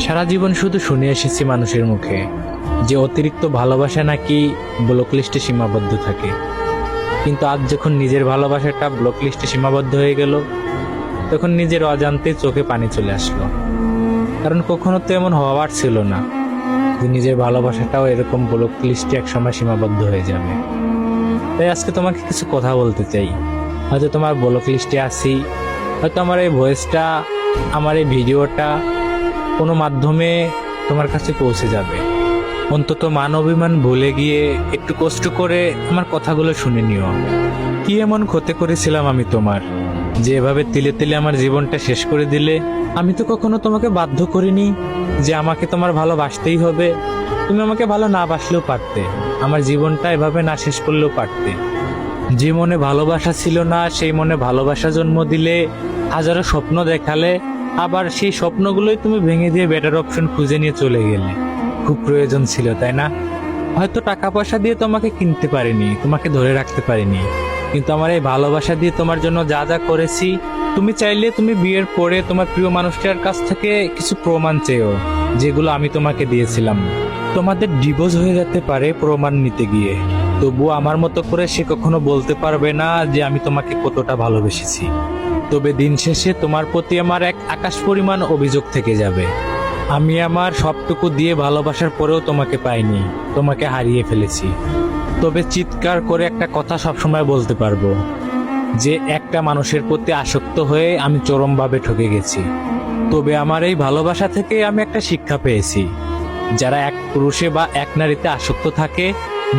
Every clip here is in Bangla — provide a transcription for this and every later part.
সারা জীবন শুধু শুনে এসেছি মানুষের মুখে যে অতিরিক্ত ভালোবাসা নাকি ব্লক লিস্টে সীমাবদ্ধ থাকে, কিন্তু আজ যখন নিজের ভালোবাসাটা ব্লক লিস্টে সীমাবদ্ধ হয়ে গেল, তখন নিজের অজান্তে চোখে পানি চলে আসলো। কারণ কখনো তো এমন হওয়ার ছিল না যে নিজের ভালোবাসাটাও এরকম ব্লক লিস্টে একসময় সীমাবদ্ধ হয়ে যাবে। তাই আজকে তোমাকে কিছু কথা বলতে চাই। হয়তো তোমার ব্লক লিস্টে আছি, হয়তো আমার এই ভয়েসটা, আমার এই ভিডিওটা কোনো মাধ্যমে তোমার কাছে পৌঁছে যাবে। অন্তত মান অভিমান ভুলে গিয়ে একটু কষ্ট করে আমার কথাগুলো শুনে নিও। কি এমন ক্ষতি করেছিলাম আমি তোমার, যে এভাবে তিলে তিলে আমার জীবনটা শেষ করে দিলে? আমি তো কখনো তোমাকে বাধ্য করিনি যে আমাকে তোমার ভালোবাসতেই হবে। তুমি আমাকে ভালো না বাসলেও পারতে, আমার জীবনটা এভাবে না শেষ করলেও পারতে। যে মনে ভালোবাসা ছিল না সেই মনে ভালোবাসা জন্ম দিলে, হাজারো স্বপ্ন দেখালে, আবার সেই স্বপ্নগুলোই তুমি ভেঙে দিয়ে বেটার অপশন খুঁজে নিয়ে চলে গেলে। খুব প্রয়োজন ছিল, তাই না? হয়তো টাকা পয়সা দিয়ে তোমাকে কিনতে পারিনি, তোমাকে ধরে রাখতে পারিনি, কিন্তু আমার এই ভালোবাসা দিয়ে তোমার জন্য যা যা করেছি, তুমি চাইলে তুমি বিয়ের পরে তোমার প্রিয় মানুষটার কাছ থেকে কিছু প্রমাণ চেয়েও, যেগুলো আমি তোমাকে দিয়েছিলাম। তোমাদের ডিভোর্স হয়ে যেতে পারে প্রমাণ নিতে গিয়ে, তবুও আমার মতো করে সে কখনো বলতে পারবে না যে আমি তোমাকে কতটা ভালোবেসেছি। তবে দিন শেষে তোমার প্রতি আমার এক আকাশ পরিমাণ অভিযোগ থেকে যাবে। আমি আমার সবটুকু দিয়ে ভালোবাসার পরেও তোমাকে পাইনি, তোমাকে হারিয়ে ফেলেছি। তবে চিৎকার করে একটা কথা সবসময় বলতে পারবো যে একটা মানুষের প্রতি আসক্ত হয়ে আমি চরমভাবে ঠকে গেছি। তবে আমার এই ভালোবাসা থেকে আমি একটা শিক্ষা পেয়েছি, যারা এক পুরুষে বা এক নারীতে আসক্ত থাকে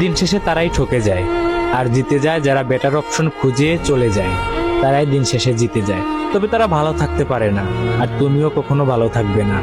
দিন শেষে তারাই ঠকে যায়, আর জিতে যায় যারা বেটার অপশন খুঁজে চলে যায়, তারাই দিন শেষে জিতে যায়। তবে তারা ভালো থাকতে পারে না, আর তুমিও কখনো ভালো থাকবে না।